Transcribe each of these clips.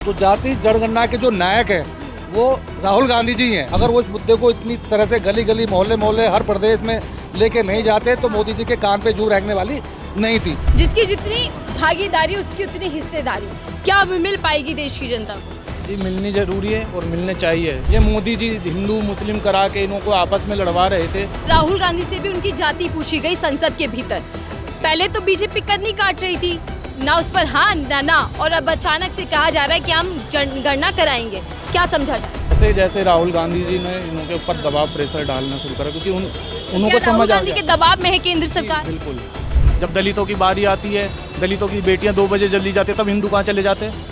तो जाति जनगणना के जो नायक हैं वो राहुल गांधी जी हैं। अगर वो इस मुद्दे को इतनी तरह से गली गली मोहल्ले मोहल्ले हर प्रदेश में लेके नहीं जाते तो मोदी जी के कान पे जू रहने वाली नहीं थी। जिसकी जितनी भागीदारी उसकी उतनी हिस्सेदारी, क्या अब मिल पाएगी देश की जनता को? जी मिलनी जरूरी है और मिलने चाहिए। ये मोदी जी हिंदू मुस्लिम करा के इनको आपस में लड़वा रहे थे। राहुल गांधी से भी उनकी जाति पूछी गई संसद के भीतर। पहले तो बीजेपी कदनी काट रही थी, ना उस पर हाँ ना, और अब अचानक से कहा जा रहा है कि हम जनगणना कराएंगे। क्या समझा जाए? जैसे राहुल गांधी जी ने इनके ऊपर दबाव प्रेशर डालना शुरू करा, क्योंकि उनको समझ आ गया गांधी के दबाव में है केंद्र सरकार। बिल्कुल। जब दलितों की बारी आती है, दलितों की बेटियां 2 बजे जली जाती है, तब हिंदू कहाँ चले जाते हैं?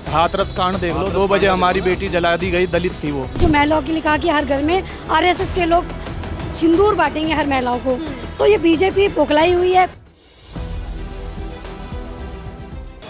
हाथरस कांड देख लो, 2 बजे हमारी बेटी जला दी गई, दलित थी वो। जो महिलाओं के लिए कहा कि हर घर में आरएसएस के लोग सिंदूर बांटेंगे हर महिलाओं को, तो ये बीजेपी पोखलाई हुई है।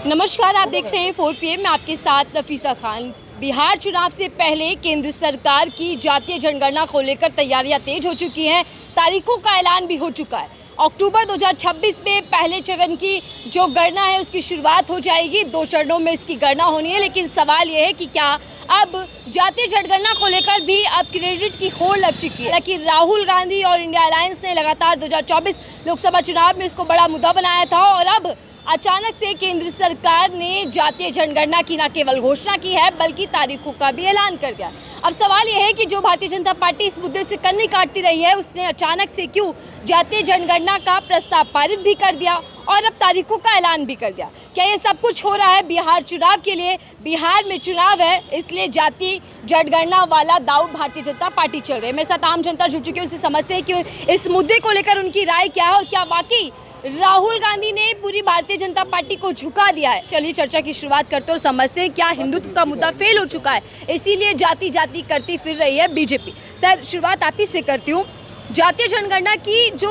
नमस्कार, आप देख रहे हैं 4 PM में आपके साथ नफीसा खान। बिहार चुनाव से पहले केंद्र सरकार की जातीय जनगणना को लेकर तैयारियां तेज हो चुकी हैं। तारीखों का ऐलान भी हो चुका है। अक्टूबर 2026 में पहले चरण की जो गणना है उसकी शुरुआत हो जाएगी। 2 चरणों में इसकी गणना होनी है, लेकिन सवाल ये है कि क्या अब जातीय जनगणना को लेकर भी अब क्रेडिट की होड़ लग चुकी है? कि राहुल गांधी और इंडिया अलायंस ने लगातार 2024 लोकसभा चुनाव में इसको बड़ा मुद्दा बनाया था, और अब अचानक से केंद्र सरकार ने जातीय जनगणना की न केवल घोषणा की है बल्कि तारीखों का भी ऐलान कर दिया। अब सवाल यह है कि जो भारतीय जनता पार्टी इस मुद्दे से कन्नी काटती रही है, उसने अचानक से क्यों जातीय जनगणना का प्रस्ताव पारित भी कर दिया और अब तारीखों का ऐलान भी कर दिया? क्या ये सब कुछ हो रहा है बिहार चुनाव के लिए? बिहार में चुनाव है, इसलिए जातीय जनगणना वाला दाव भारतीय जनता पार्टी चल रही है। मेरे साथ आम जनता जुड़ चुकी है, उनसे समझते हैं कि इस मुद्दे को लेकर उनकी राय क्या है और क्या वाकई राहुल गांधी ने पूरी भारतीय जनता पार्टी को झुका दिया है। चलिए चर्चा की शुरुआत करते और समझते हैं क्या हिंदुत्व का मुद्दा फेल हो चुका है, इसीलिए जाति जाति करती फिर रही है बीजेपी। सर, शुरुआत आप ही से करती हूँ। जातीय जनगणना की जो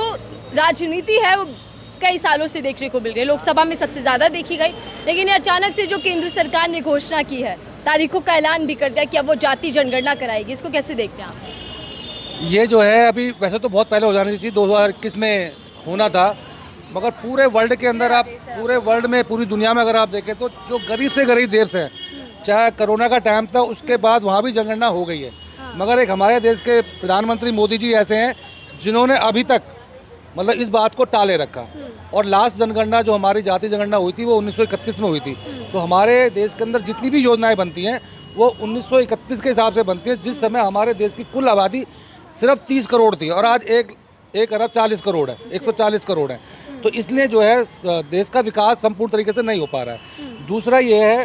राजनीति है वो कई सालों से देखने को मिल रही है, लोकसभा में सबसे ज़्यादा देखी गई, लेकिन अचानक से जो केंद्र सरकार ने घोषणा की है, तारीखों का ऐलान भी कर दिया कि अब वो जातीय जनगणना कराएगी, इसको कैसे देखते हैं आप? ये जो है अभी वैसे तो बहुत पहले हो जानी चाहिए, 2021 में होना था, मगर पूरे वर्ल्ड के अंदर आप पूरे वर्ल्ड में पूरी दुनिया में अगर आप देखें तो जो गरीब से गरीब देश हैं, चाहे कोरोना का टाइम था उसके बाद वहाँ भी जनगणना हो गई है, मगर एक हमारे देश के प्रधानमंत्री मोदी जी ऐसे हैं जिन्होंने अभी तक मतलब इस बात को टाले रखा। और लास्ट जनगणना जो हमारी जातीय जनगणना हुई थी वो 1931 में हुई थी। तो हमारे देश के अंदर जितनी भी योजनाएं बनती हैं वो 1931 के हिसाब से बनती है, जिस समय हमारे देश की कुल आबादी सिर्फ 30 करोड़ थी और आज 1 अरब 40 करोड़ है, 140 करोड़ है। तो इसलिए जो है देश का विकास संपूर्ण तरीके से नहीं हो पा रहा है। दूसरा ये है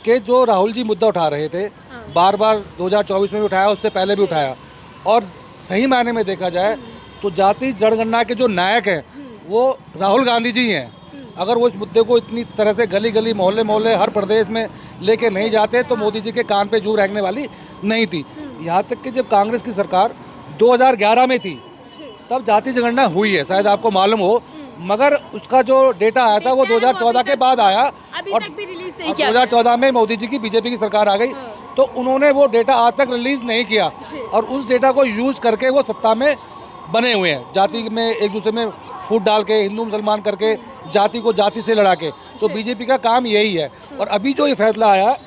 कि जो राहुल जी मुद्दा उठा रहे थे, बार बार 2024 में भी उठाया, उससे पहले भी उठाया, और सही मायने में देखा जाए तो जातीय जनगणना के जो नायक हैं वो राहुल गांधी जी हैं। अगर वो इस मुद्दे को इतनी तरह से गली गली मोहल्ले मोहल्ले हर प्रदेश में लेके नहीं जाते तो मोदी जी के कान पे जू रहने वाली नहीं थी। यहाँ तक कि जब कांग्रेस की सरकार 2011 में थी तब जातीय जनगणना हुई है, शायद आपको मालूम हो, मगर उसका जो डेटा आया था वो 2014 के बाद आया, और 2014 में मोदी जी की बीजेपी की सरकार आ गई तो उन्होंने वो डेटा आज तक रिलीज नहीं किया, और उस डेटा को यूज करके वो सत्ता में बने हुए हैं, जाति में एक दूसरे में फूट डाल के, हिंदू मुसलमान करके, जाति को जाति से लड़ा के। तो बीजेपी का काम यही है। और अभी जो ये फैसला आया,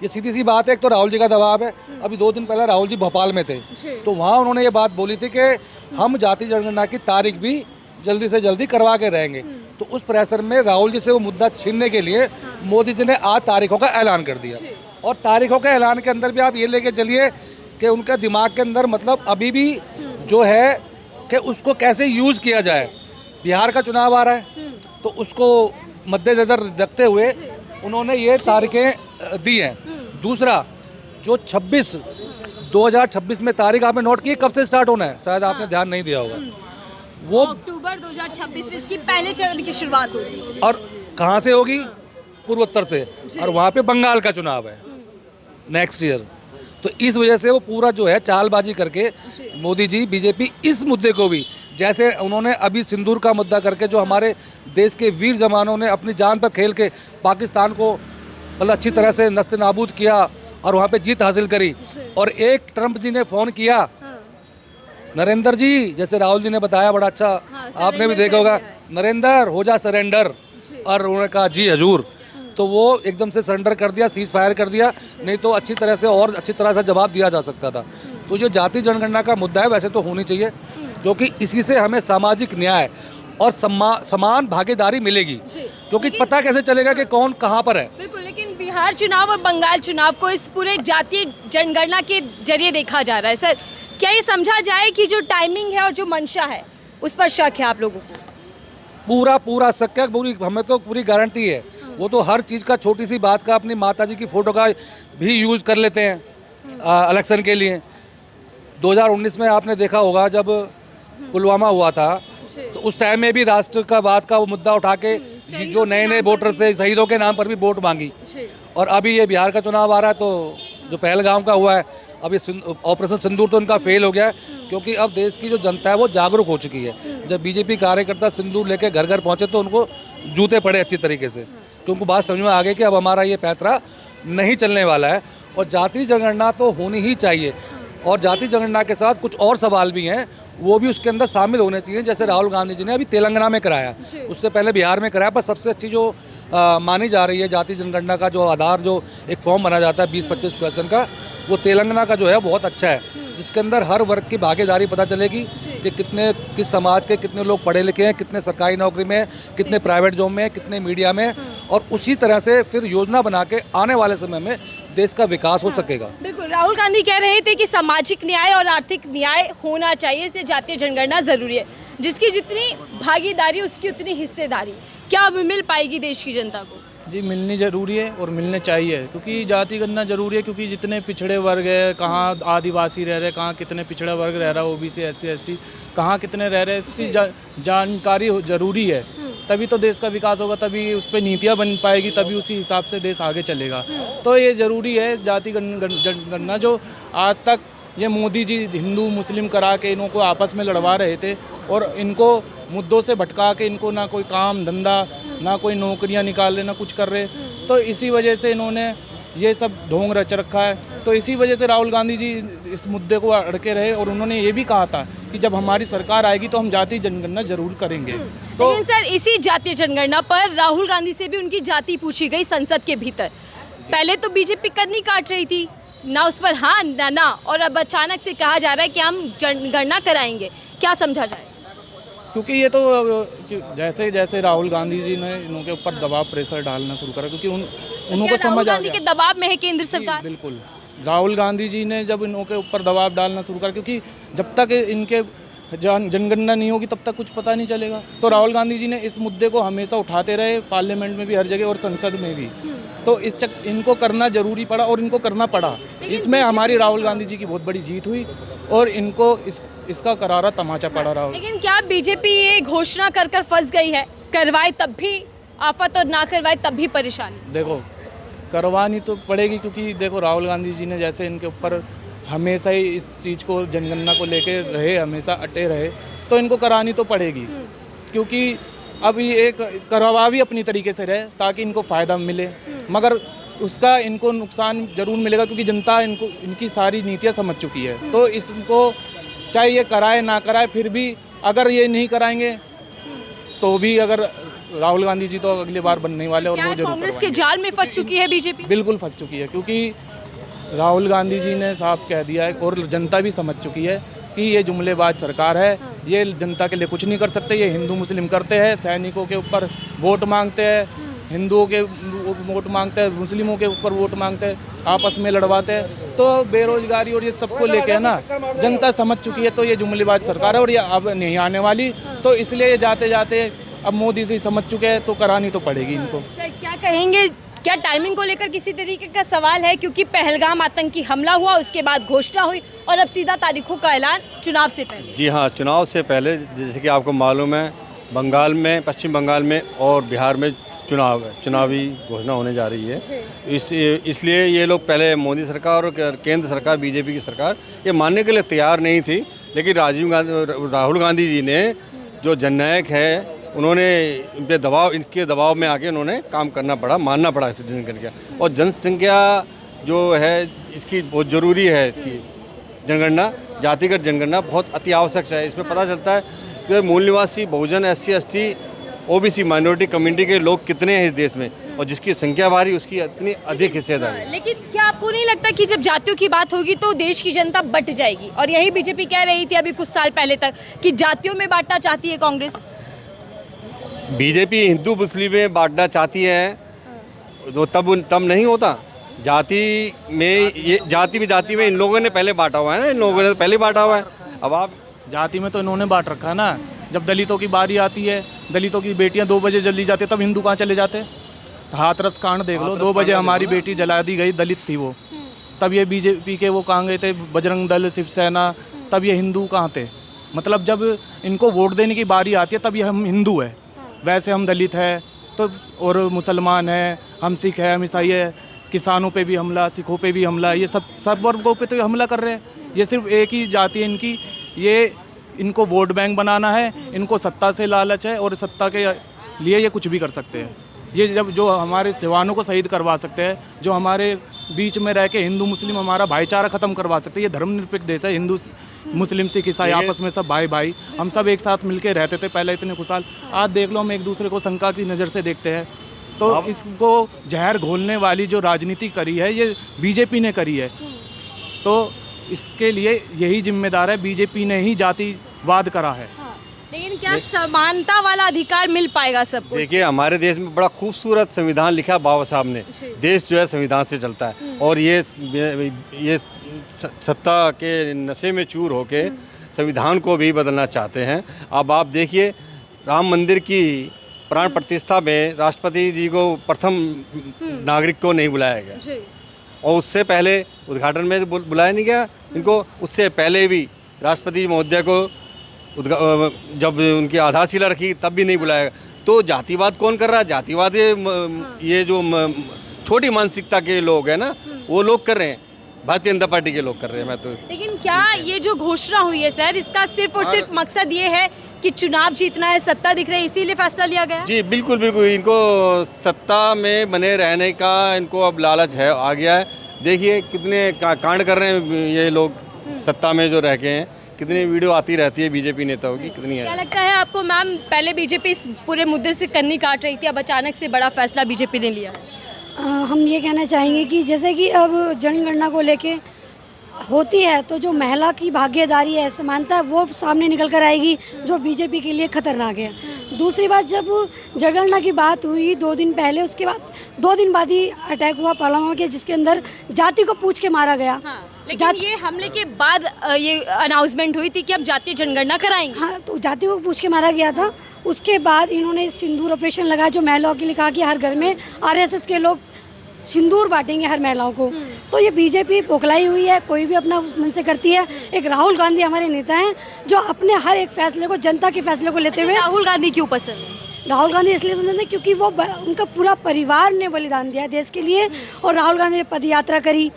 ये सीधी सी बात है, एक तो राहुल जी का दबाव है। अभी 2 दिन पहले राहुल जी भोपाल में थे तो वहाँ उन्होंने ये बात बोली थी कि हम जातीय जनगणना की तारीख भी जल्दी से जल्दी करवा के रहेंगे। तो उस प्रेशर में राहुल जी से वो मुद्दा छीनने के लिए मोदी जी ने आज तारीखों का ऐलान कर दिया। और तारीखों के ऐलान के अंदर भी आप ये लेके चलिए कि उनका दिमाग के अंदर मतलब अभी भी जो है कि उसको कैसे यूज़ किया जाए। बिहार का चुनाव आ रहा है तो उसको मद्देनजर रखते हुए उन्होंने ये तारीखें दी हैं। दूसरा जो 2026 में तारीख आपने नोट की, कब से स्टार्ट होना है, शायद आपने ध्यान नहीं दिया होगा, वो अक्टूबर 2026 में इसकी पहले चरण की शुरुआत होगी। और कहाँ से होगी? पूर्वोत्तर से, और वहाँ पे बंगाल का चुनाव है नेक्स्ट ईयर। तो इस वजह से वो पूरा जो है चालबाजी करके मोदी जी बीजेपी इस मुद्दे को भी, जैसे उन्होंने अभी सिंदूर का मुद्दा करके जो हमारे देश के वीर जवानों ने अपनी जान पर खेल के पाकिस्तान को मतलब अच्छी तरह से नस्ते नाबूद किया और वहाँ पे जीत हासिल करी, और एक ट्रंप जी ने फ़ोन किया, नरेंद्र जी, जैसे राहुल जी ने बताया बड़ा अच्छा, आपने भी देखा होगा, नरेंद्र हो जा सरेंडर, और उन्होंने कहा जी हजूर। तो वो एकदम से सरेंडर कर दिया, सीज फायर कर दिया, नहीं तो अच्छी तरह से और अच्छी तरह से जवाब दिया जा सकता था। तो जो जाति जनगणना का मुद्दा है वैसे तो होनी चाहिए, क्योंकि इसी से हमें सामाजिक न्याय और समान भागीदारी मिलेगी, क्योंकि पता कैसे चलेगा कि कौन कहाँ पर है। बिल्कुल, लेकिन बिहार चुनाव और बंगाल चुनाव को इस पूरे जातीय जनगणना के जरिए देखा जा रहा है। सर, क्या ये समझा जाए कि जो टाइमिंग है और जो मंशा है उस पर शक है आप लोगों को? पूरा शक है, हमें तो पूरी गारंटी है। वो तो हर चीज़ का, छोटी सी बात का, अपनी माताजी की फ़ोटो का भी यूज़ कर लेते हैं इलेक्शन के लिए। 2019 में आपने देखा होगा जब पुलवामा हुआ था, तो उस टाइम में भी राष्ट्र का बात का वो मुद्दा उठा के जो नए वोटर थे, शहीदों के नाम पर भी वोट मांगी। और अभी ये बिहार का चुनाव आ रहा है, तो जो पहलगाम का हुआ है, अब ये ऑपरेशन सिंदूर तो उनका फेल हो गया है, क्योंकि अब देश की जो जनता है वो जागरूक हो चुकी है। जब बीजेपी कार्यकर्ता सिंदूर लेके घर घर पहुंचे तो उनको जूते पड़े अच्छी तरीके से, क्योंकि बात समझ में आ गई कि अब हमारा ये पैंतरा नहीं चलने वाला है। और जाति जनगणना तो होनी ही चाहिए, और जाति जनगणना के साथ कुछ और सवाल भी हैं, वो भी उसके अंदर शामिल होने चाहिए। जैसे राहुल गांधी जी ने अभी तेलंगाना में कराया, उससे पहले बिहार में कराया, पर सबसे अच्छी जो मानी जा रही है जाति जनगणना का जो आधार, जो एक फॉर्म बना जाता है 20-25 क्वेश्चन का, वो तेलंगाना का जो है बहुत अच्छा है, जिसके अंदर हर वर्ग की भागीदारी पता चलेगी कि किस समाज के कितने लोग पढ़े लिखे हैं, कितने सरकारी नौकरी में, कितने प्राइवेट जॉब में, कितने मीडिया में, और उसी तरह से फिर योजना बना के आने वाले समय में देश का विकास हो सकेगा। बिल्कुल, राहुल गांधी कह रहे थे कि सामाजिक न्याय और आर्थिक न्याय होना चाहिए, इसलिए जातीय जनगणना जरूरी है। जिसकी जितनी भागीदारी उसकी उतनी हिस्सेदारी, क्या अब मिल पाएगी देश की जनता को? जी, मिलनी ज़रूरी है और मिलने चाहिए, क्योंकि जाति गणना ज़रूरी है, क्योंकि जितने पिछड़े वर्ग है, कहाँ आदिवासी रह रहे, कहाँ कितने पिछड़ा वर्ग रह रहा है, ओबीसी, एससी, एसटी, कहाँ कितने रह रहे, इसकी जानकारी ज़रूरी है। तभी तो देश का विकास होगा, तभी उस पर नीतियाँ बन पाएगी, तभी उसी हिसाब से देश आगे चलेगा। तो ये ज़रूरी है जाति गणना, जो आज तक ये मोदी जी हिंदू मुस्लिम करा के इनको आपस में लड़वा रहे थे, और इनको मुद्दों से भटका के इनको ना कोई काम धंधा, ना कोई नौकरियां निकाल रहे, ना कुछ कर रहे, तो इसी वजह से इन्होंने ये सब ढोंग रच रखा है। तो इसी वजह से राहुल गांधी जी इस मुद्दे को अड़के रहे, और उन्होंने ये भी कहा था कि जब हमारी सरकार आएगी तो हम जातीय जनगणना जरूर करेंगे। तो लेकिन सर, इसी जातीय जनगणना पर राहुल गांधी से भी उनकी जाति पूछी गई संसद के भीतर। पहले तो बीजेपी कन्नी काट रही थी, ना उस पर हाँ ना, और अब अचानक से कहा जा रहा है कि हम जनगणना कराएंगे। क्या समझा जाए? क्योंकि ये तो जैसे जैसे राहुल गांधी जी ने इनके ऊपर दबाव, प्रेशर डालना शुरू करा, क्योंकि उनको समझ आ गया के दबाव में है केंद्र सरकार। बिल्कुल, राहुल गांधी जी ने जब इनके ऊपर दबाव डालना शुरू करा, क्योंकि जब तक इनके जनगणना नहीं होगी तब तक कुछ पता नहीं चलेगा। तो राहुल गांधी जी ने इस मुद्दे को हमेशा उठाते रहे, पार्लियामेंट में भी, हर जगह, और संसद में भी। तो इनको करना जरूरी पड़ा, और इनको करना पड़ा। इसमें हमारी राहुल गांधी जी की बहुत बड़ी जीत हुई, और इनको इसका करारा तमाचा पड़ा राहुल। लेकिन क्या बीजेपी ये घोषणा कर फंस गई है, करवाए तब भी आफत और ना करवाए तब भी परेशानी? देखो, करवानी तो पड़ेगी, क्योंकि देखो राहुल गांधी जी ने जैसे इनके ऊपर हमेशा ही इस चीज़ को, जनगणना को लेके रहे, हमेशा अटे रहे, तो इनको करानी तो पड़ेगी। क्योंकि अब ये एक करवा भी अपनी तरीके से रहे ताकि इनको फ़ायदा मिले, मगर उसका इनको नुकसान ज़रूर मिलेगा, क्योंकि जनता इनकी सारी नीतियाँ समझ चुकी है। तो इसको चाहे ये कराए ना कराए, फिर भी अगर ये नहीं कराएंगे तो भी, अगर राहुल गांधी जी तो अगली बार बनने वाले, और वो जरूर कांग्रेस के जाल में फंस चुकी है बीजेपी? बिल्कुल फंस चुकी है, क्योंकि राहुल गांधी जी ने साफ कह दिया है, और जनता भी समझ चुकी है कि ये जुमलेबाज सरकार है, ये जनता के लिए कुछ नहीं कर सकते। ये हिंदू मुस्लिम करते हैं, सैनिकों के ऊपर वोट मांगते हैं, हिंदुओं के वोट मांगते हैं, मुस्लिमों के ऊपर वोट मांगते हैं, आपस में लड़वाते हैं। तो बेरोजगारी और ये सबको लेके है ना, जनता समझ चुकी है। तो ये जुमलेबाज सरकार है, और ये अब नहीं आने वाली। तो इसलिए ये जाते जाते अब मोदी से समझ चुके हैं, तो करानी तो पड़ेगी इनको। सर, क्या कहेंगे, क्या टाइमिंग को लेकर किसी तरीके का सवाल है? क्योंकि पहलगाम आतंकी हमला हुआ, उसके बाद घोषणा हुई, और अब सीधा तारीखों का ऐलान चुनाव से पहले। जी हाँ, चुनाव से पहले, जैसे कि आपको मालूम है, बंगाल में, पश्चिम बंगाल में और बिहार में चुनावी घोषणा होने जा रही है। इसलिए ये लोग पहले, मोदी सरकार और केंद्र सरकार, बीजेपी की सरकार, ये मानने के लिए तैयार नहीं थी। लेकिन राहुल गांधी जी ने, जो जननायक है, उन्होंने इन पे इनके दबाव में आके उन्होंने काम करना पड़ा, मानना पड़ा जनगणना। और जनसंख्या जो है इसकी बहुत ज़रूरी है, इसकी जनगणना, जातिगत जनगणना बहुत अति आवश्यक है। इसमें पता चलता है कि मूल निवासी, बहुजन, SC ST, OBC minority community के लोग कितने हैं इस देश में, और जिसकी संख्या भारी उसकी इतनी अधिक हिस्सेदारी। लेकिन क्या आपको नहीं लगता कि जब जातियों की बात होगी तो देश की जनता बट जाएगी? और यही बीजेपी कह रही थी अभी कुछ साल पहले तक कि जातियों में बांटना चाहती है कांग्रेस। बीजेपी हिंदू मुस्लिम में बांटना चाहती है तो तब नहीं होता। जाति में इन लोगों ने पहले बांटा हुआ है ना, इन लोगों ने पहले बांटा हुआ है। अब आप जाति में तो इन्होंने बांट रखा है ना। जब दलितों की बारी आती है, दलितों की बेटियां 2 बजे जली जाती है, तब हिंदू कहाँ चले जाते? हाथरस कांड देख लो, 2 बजे हमारी बेटी जला दी गई, दलित थी वो। तब ये बीजेपी के वो कहाँ गए थे, बजरंग दल, शिवसेना, तब ये हिंदू कहाँ थे? मतलब जब इनको वोट देने की बारी आती है तब ये हम हिंदू है, वैसे हम दलित है तो, और मुसलमान है, हम सिख है, हम ईसाई है, किसानों पे भी हमला, सिखों पे भी हमला, ये सब वर्गों पे तो हमला कर रहे हैं। ये सिर्फ एक ही जाति है इनकी, ये इनको वोट बैंक बनाना है, इनको सत्ता से लालच है और सत्ता के लिए ये कुछ भी कर सकते हैं। ये जब जो हमारे जवानों को शहीद करवा सकते हैं, जो हमारे बीच में रह के हिंदू मुस्लिम हमारा भाईचारा ख़त्म करवा सकते हैं। ये धर्मनिरपेक्ष देश है, हिंदू मुस्लिम सिख ईसाई आपस में सब भाई हम सब एक साथ मिलके रहते थे पहले, इतने खुशहाल। आज देख लो हम एक दूसरे को शंका की नज़र से देखते हैं। तो इसको जहर घोलने वाली जो राजनीति करी है ये बीजेपी ने करी है, तो इसके लिए यही जिम्मेदार है, बीजेपी ने ही जातिवाद करा है। लेकिन क्या समानता वाला अधिकार मिल पाएगा सबको? देखिए हमारे देश में बड़ा खूबसूरत संविधान लिखा बाबा साहब ने। देश जो है संविधान से चलता है और ये सत्ता के नशे में चूर होके संविधान को भी बदलना चाहते हैं। अब आप देखिए राम मंदिर की प्राण प्रतिष्ठा में राष्ट्रपति जी को प्रथम नागरिक को नहीं बुलाया गया और उससे पहले उद्घाटन में बुलाया नहीं गया इनको। उससे पहले भी राष्ट्रपति महोदय को जब उनकी आधारशिला रखी तब भी नहीं बुलाया गया। तो जातिवाद कौन कर रहा है? जातिवाद ये जो छोटी मानसिकता के लोग हैं ना, वो लोग कर रहे हैं, भारतीय जनता पार्टी के लोग कर रहे हैं। मैं तो लेकिन क्या ये जो घोषणा हुई है सर, इसका सिर्फ और सिर्फ मकसद ये है कि चुनाव जीतना है, सत्ता दिख रही है, इसीलिए फैसला लिया गया? जी बिल्कुल बिल्कुल, इनको सत्ता में बने रहने का इनको अब लालच है, आ गया है। देखिए कितने कांड कर रहे हैं ये लोग सत्ता में जो रह के हैं, कितनी वीडियो आती रहती है बीजेपी नेताओं की, कितनी है। क्या लगता है आपको मैम, पहले बीजेपी इस पूरे मुद्दे से कन्नी काट रही थी, अब अचानक से बड़ा फैसला बीजेपी ने लिया है? हम ये कहना चाहेंगे कि जैसे कि अब जनगणना को लेके होती है तो जो महिला की भागीदारी है, समानता है, वो सामने निकल कर आएगी, जो बीजेपी के लिए खतरनाक है। दूसरी बात, जब जनगणना की बात हुई 2 दिन पहले, उसके बाद 2 दिन बाद ही अटैक हुआ पालामा के, जिसके अंदर जाति को पूछ के मारा गया। लेकिन ये हमले के बाद ये अनाउंसमेंट हुई थी कि अब जातीय जनगणना कराएंगे। हाँ, तो जाति को पूछ के मारा गया था। उसके बाद इन्होंने सिंदूर ऑपरेशन लगाया, जो महिलाओं के लिए कहा कि हर घर में आरएसएस के लोग सिंदूर बांटेंगे हर महिलाओं को। तो ये बीजेपी पोखलाई हुई है, कोई भी अपना मन से करती है। एक राहुल गांधी हमारे नेता हैं जो अपने हर एक फैसले को, जनता के फैसले को लेते हुए। राहुल गांधी क्यों पसंद है? राहुल गांधी इसलिए पसंद है क्योंकि वो उनका पूरा परिवार ने बलिदान दिया देश के लिए, और राहुल गांधी ने पद यात्रा करी,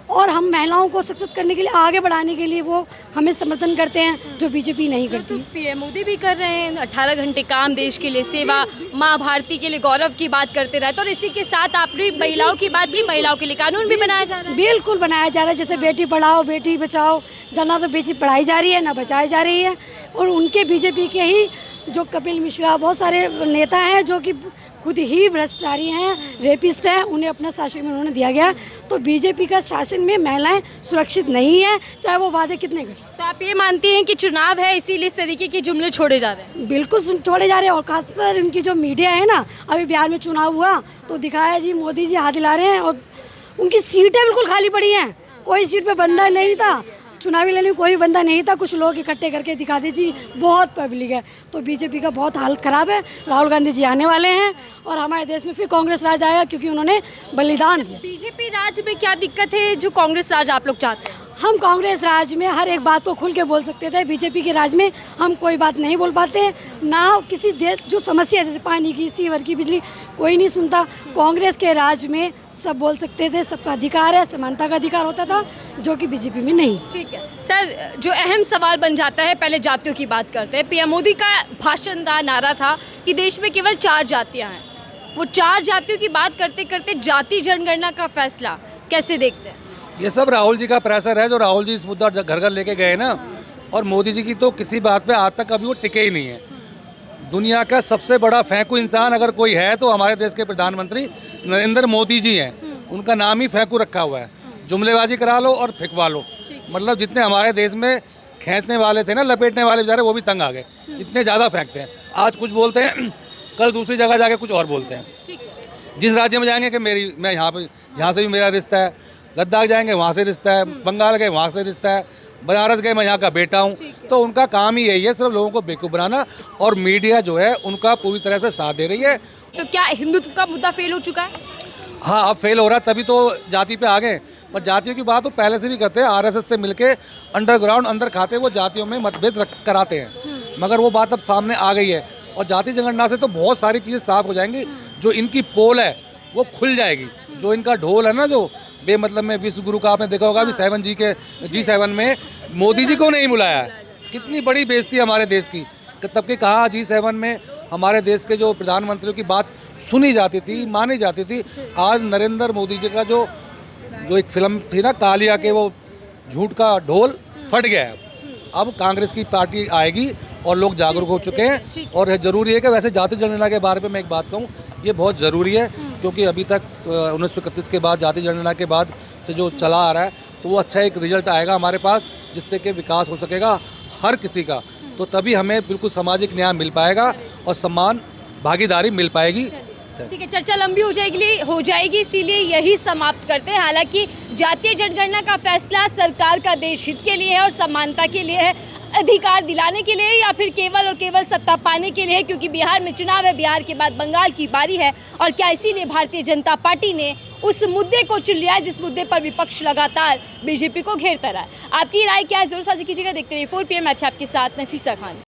और हम महिलाओं को सशक्त करने के लिए, आगे बढ़ाने के लिए वो हमें समर्थन करते हैं, जो बीजेपी नहीं करती। पीएम मोदी भी कर रहे हैं 18 घंटे काम, देश के लिए सेवा, माँ भारती के लिए गौरव की बात करते रहते, और इसी के साथ आपने महिलाओं की बात की, महिलाओं के लिए कानून भी बनाया जा रहा है। बिल्कुल बनाया जा रहा है, जैसे बेटी पढ़ाओ बेटी बचाओ, ना तो बेटी पढ़ाई जा रही है ना बचाई जा रही है। और उनके बीजेपी के ही जो कपिल मिश्रा, बहुत सारे नेता हैं जो कि खुद ही भ्रष्टाचारी हैं, रेपिस्ट हैं, उन्हें अपना शासन में उन्होंने दिया गया। तो बीजेपी का शासन में महिलाएं सुरक्षित नहीं है, चाहे वो वादे कितने करें। तो आप ये मानती हैं कि चुनाव है इसीलिए इस तरीके के जुमले छोड़े जा रहे हैं? बिल्कुल छोड़े जा रहे हैं। और खासकर इनकी जो मीडिया है ना, अभी बिहार में चुनाव हुआ तो दिखाया जी मोदी जी हाथ हिला रहे हैं, और उनकी सीटें बिल्कुल खाली पड़ी हैं, कोई सीट पे बंदा नहीं था, चुनावी लड़ने में कोई बंदा नहीं था, कुछ लोग इकट्ठे करके दिखा दे जी बहुत पब्लिक है। तो बीजेपी का बहुत हालत ख़राब है। राहुल गांधी जी आने वाले हैं और हमारे देश में फिर कांग्रेस राज आएगा, क्योंकि उन्होंने बलिदान दिया। बीजेपी राज में क्या दिक्कत है जो कांग्रेस राज आप लोग चाहते हैं? हम कांग्रेस राज में हर एक बात को खुल के बोल सकते थे, बीजेपी के राज में हम कोई बात नहीं बोल पाते ना। किसी देश जो समस्या है, जैसे पानी की, सीवर की, बिजली, कोई नहीं सुनता। कांग्रेस के राज में सब बोल सकते थे, सबका अधिकार है, समानता का अधिकार होता था, जो कि बीजेपी में नहीं। ठीक है सर, जो अहम सवाल बन जाता है, पहले जातियों की बात करते हैं। पीएम मोदी का भाषण था, नारा था कि देश में केवल 4 जातियाँ हैं। वो 4 जातियों की बात करते करते जाति जनगणना का फैसला कैसे देखते हैं? ये सब राहुल जी का प्रेशर है, जो राहुल जी इस मुद्दा घर घर लेके गए ना, और मोदी जी की तो किसी बात पे आज तक अभी वो टिके ही नहीं है। दुनिया का सबसे बड़ा फेंकू इंसान अगर कोई है तो हमारे देश के प्रधानमंत्री नरेंद्र मोदी जी हैं। उनका नाम ही फेंकू रखा हुआ है। जुमलेबाजी करा लो और फेंकवा लो, मतलब जितने हमारे देश में खींचने वाले थे ना, लपेटने वाले बेचारे, वो भी तंग आ गए। इतने ज़्यादा फेंकते हैं, आज कुछ बोलते हैं, कल दूसरी जगह जाके कुछ और बोलते हैं। जिस राज्य में जाएंगे कि मैं यहाँ से भी मेरा रिश्ता है, लद्दाख जाएंगे वहाँ से रिश्ता है, बंगाल गए वहाँ से रिश्ता है, बनारस गए मैं यहाँ का बेटा हूँ। तो उनका काम ही यही है, सिर्फ लोगों को बेवकूफ़ बनाना, और मीडिया जो है उनका पूरी तरह से साथ दे रही है। तो क्या हिंदुत्व का मुद्दा फेल हो चुका है? हाँ, अब फेल हो रहा है, तभी तो जाति पे आ गए। पर जातियों की बात तो पहले से भी करते हैं, आरएसएस से मिलके अंडरग्राउंड अंदर खाते वो जातियों में मतभेद कराते हैं, मगर वो बात अब सामने आ गई है। और जाति जनगणना से तो बहुत सारी चीज़ें साफ हो जाएंगी। जो इनकी पोल है वो खुल जाएगी, जो इनका ढोल है ना, जो बेमतलब में विश्व गुरु का आपने देखा होगा अभी G7 में मोदी जी को नहीं बुलाया है। कितनी बड़ी बेइज्जती हमारे देश की। तब के कहाँ G7 में हमारे देश के जो प्रधानमंत्रियों की बात सुनी जाती थी, मानी जाती थी। आज नरेंद्र मोदी जी का जो एक फिल्म थी ना कालिया के, वो झूठ का ढोल फट गया है। अब कांग्रेस की पार्टी आएगी और लोग जागरूक हो चुके हैं। और ज़रूरी है कि वैसे जाति जनगणना के बारे में मैं एक बात कहूँ, ये बहुत ज़रूरी है, क्योंकि अभी तक 1931 के बाद जाति जनगणना के बाद से जो चला आ रहा है, तो वो अच्छा एक रिजल्ट आएगा हमारे पास, जिससे कि विकास हो सकेगा हर किसी का। तो तभी हमें बिल्कुल सामाजिक न्याय मिल पाएगा और सम्मान भागीदारी मिल पाएगी। ठीक है, चर्चा लंबी हो जाएगी, इसीलिए यही समाप्त करते हैं। हालांकि जातीय जनगणना का फैसला सरकार का देश हित के लिए है और समानता के लिए है, अधिकार दिलाने के लिए, या फिर केवल और केवल सत्ता पाने के लिए है, क्योंकि बिहार में चुनाव है, बिहार के बाद बंगाल की बारी है। और क्या इसीलिए भारतीय जनता पार्टी ने उस मुद्दे को चुन लिया जिस मुद्दे पर विपक्ष लगातार बीजेपी को घेरता रहा है? आपकी राय क्या है, जरूर साझा कीजिएगा। देखते रहिए 4PM, मैं थी आपके साथ नफीसा खान।